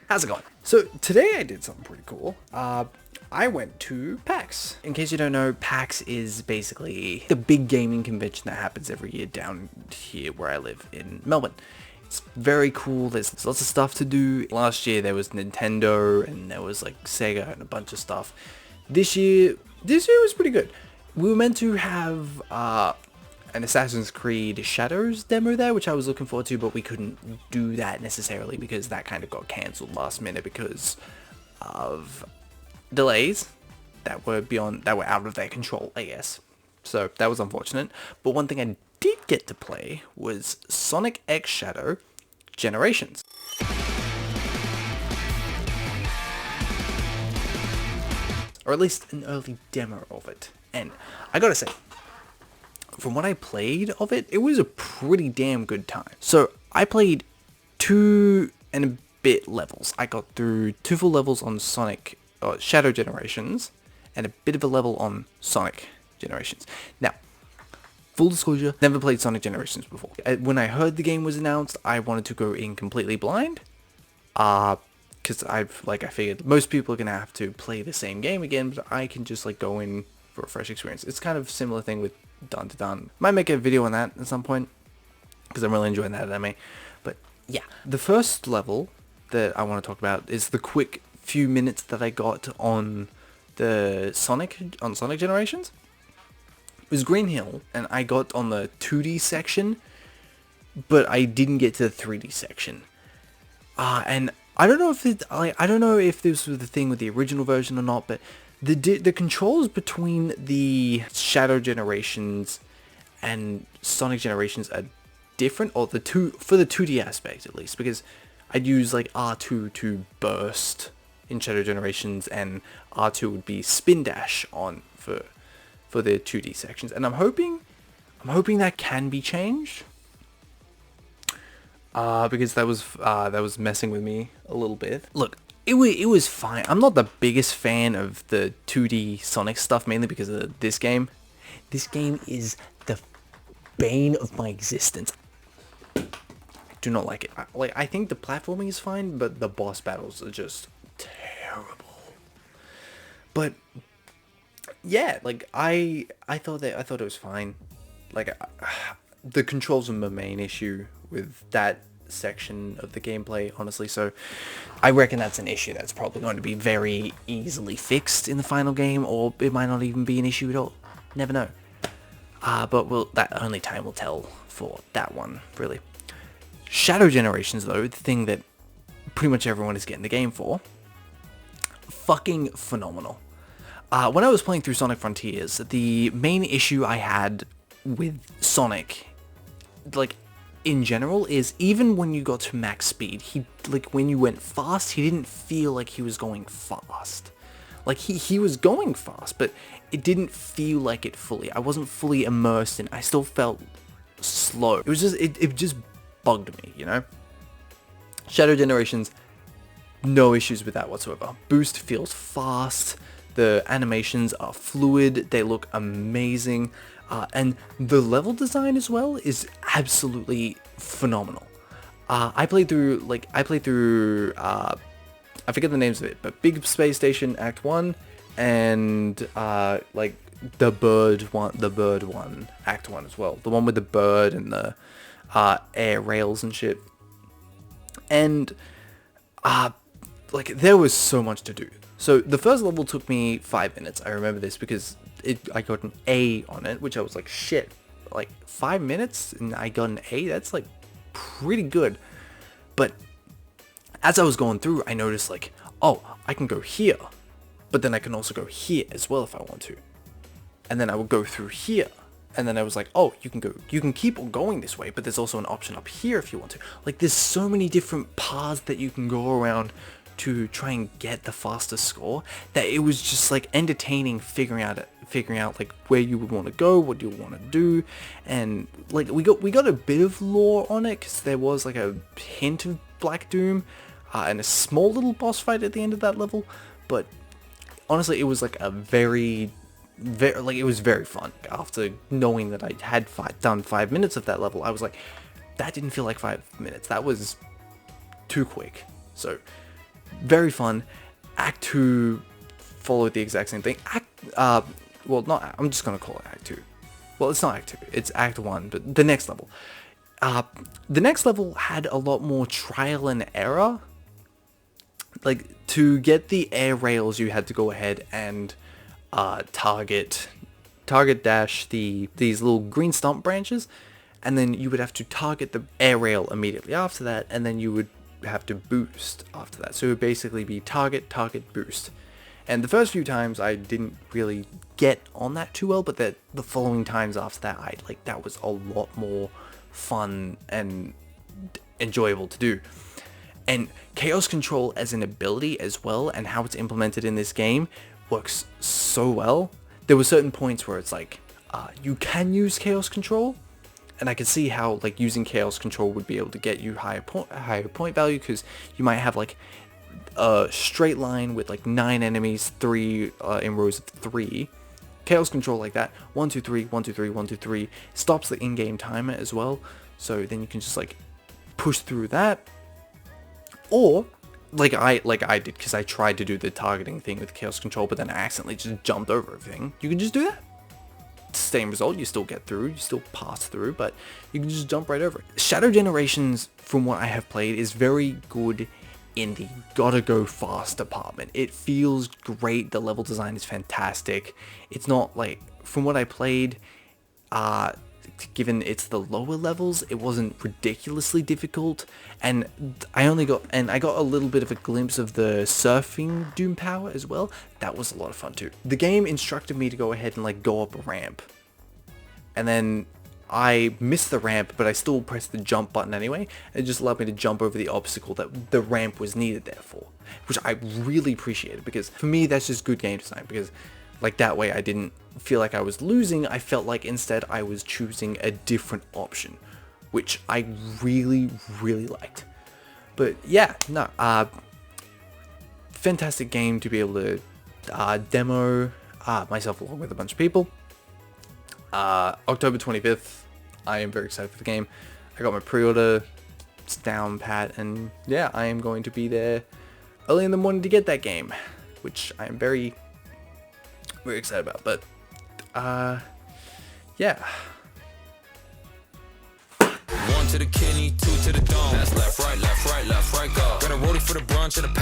How's it going? So today I did something pretty cool. I went to Pax. In case you don't know, Pax is basically the big gaming convention that happens every year down here where I live in Melbourne. It's very cool. There's lots of stuff to do. Last year there was Nintendo and there was like Sega and a bunch of stuff. This year was pretty good. We were meant to have an Assassin's Creed Shadows demo there, which I was looking forward to, but we couldn't do that necessarily because that kind of got cancelled last minute because of delays that were out of their control, I guess. So that was unfortunate. But one thing I did get to play was Sonic X Shadow Generations. Or at least an early demo of it. And I gotta say, from what I played of it, it was a pretty damn good time. So I played 2 and a bit levels. I got through 2 full levels on Sonic Shadow Generations and a bit of a level on Sonic Generations. Now, full disclosure, never played Sonic Generations before. When I heard the game was announced, I wanted to go in completely blind. Because I figured most people are going to have to play the same game again, but I can just like go in for a fresh experience. It's kind of a similar thing with Dun to Dun. Might make a video on that at some point, because I'm really enjoying that anime. But yeah, the first level that I want to talk about is the quick few minutes that I got on the Sonic Generations. It was Green Hill, and I got on the 2D section, but I didn't get to the 3D section. And I don't know if this was the thing with the original version or not, but the controls between the Shadow Generations and Sonic Generations are different, or for the 2D aspect at least, because I'd use like R2 to burst in Shadow Generations, and R2 would be spin dash on for the 2D sections, and I'm hoping that can be changed. Because that was messing with me a little bit. Look, it was fine. I'm not the biggest fan of the 2D Sonic stuff, mainly because of this game. This game is the bane of my existence. I do not like it. I think the platforming is fine, but the boss battles are just terrible. But yeah, like I thought it was fine. Like the controls are my main issue with that section of the gameplay, honestly, so I reckon that's an issue that's probably going to be very easily fixed in the final game, or it might not even be an issue at all. Never know. But that only time will tell for that one, really. Shadow Generations, though, the thing that pretty much everyone is getting the game for, fucking phenomenal. When I was playing through Sonic Frontiers, the main issue I had with Sonic, like, in general, is even when you got to max speed, when you went fast, he didn't feel like he was going fast. Like, he was going fast, but it didn't feel like it fully. I wasn't fully immersed in it. I still felt slow. It was just, it just bugged me, you know? Shadow Generations, no issues with that whatsoever. Boost feels fast. The animations are fluid. They look amazing. And the level design as well is absolutely phenomenal. I played through, I forget the names of it, but Big Space Station Act 1 and, the bird one, Act 1 as well. The one with the bird and the, air rails and shit. And, there was so much to do. So the first level took me 5 minutes. I remember this because I got an A on it, which I was like, shit, like 5 minutes and I got an A? That's like pretty good. But as I was going through, I noticed like, oh, I can go here, but then I can also go here as well if I want to. And then I would go through here. And then I was like, oh, you can keep on going this way, but there's also an option up here if you want to. Like, there's so many different paths that you can go around to try and get the fastest score, that it was just like entertaining figuring out like where you would want to go, what you want to do. And like we got a bit of lore on it, because there was like a hint of Black Doom and a small little boss fight at the end of that level. But honestly, it was like a very it was very fun. After knowing that I had done 5 minutes of that level, I was like, that didn't feel like 5 minutes. That was too quick. So very fun. Act 2 followed the exact same thing. Well, not, I'm just gonna call it Act 2. Well, it's not Act 2, it's Act 1, but the next level. The next level had a lot more trial and error. Like, to get the air rails, you had to go ahead and target dash these little green stump branches, and then you would have to target the air rail immediately after that, and then you would have to boost after that. So it would basically be target, boost. And the first few times I didn't really get on that too well, but the following times after that, that was a lot more fun and enjoyable to do. And chaos control as an ability as well, and how it's implemented in this game, works so well. There were certain points where it's like, you can use chaos control, and I can see how like using chaos control would be able to get you higher point value, because you might have like a straight line with like 9 enemies, 3 in rows of 3. Chaos control like that, 1 2 3 1 2 3 1 2 3, stops the in-game timer as well, so then you can just like push through that. Or like I did, because I tried to do the targeting thing with chaos control, but then I accidentally just jumped over everything. You can just do that. Same result, you still get through, you still pass through, but you can just jump right over it. Shadow Generations, from what I have played, is very good in the gotta go fast department. It feels great, the level design is fantastic. It's not like, from what I played, given it's the lower levels, it wasn't ridiculously difficult, and I got a little bit of a glimpse of the surfing Doom power as well. That was a lot of fun too. The game instructed me to go ahead and like go up a ramp, and then I missed the ramp, but I still pressed the jump button anyway. It just allowed me to jump over the obstacle that the ramp was needed there for, which I really appreciated, because for me that's just good game design, because like that way I didn't feel like I was losing. I felt like instead I was choosing a different option, which I really liked. But yeah, no, fantastic game to be able to demo myself along with a bunch of people. October 25th, I am very excited for the game. I got my pre-order, it's down pat, and yeah, I am going to be there early in the morning to get that game, which I am very excited about. But yeah. 1 to the kidney, 2 to the dome. That's left, right, go. Got a rollie for the brunch and a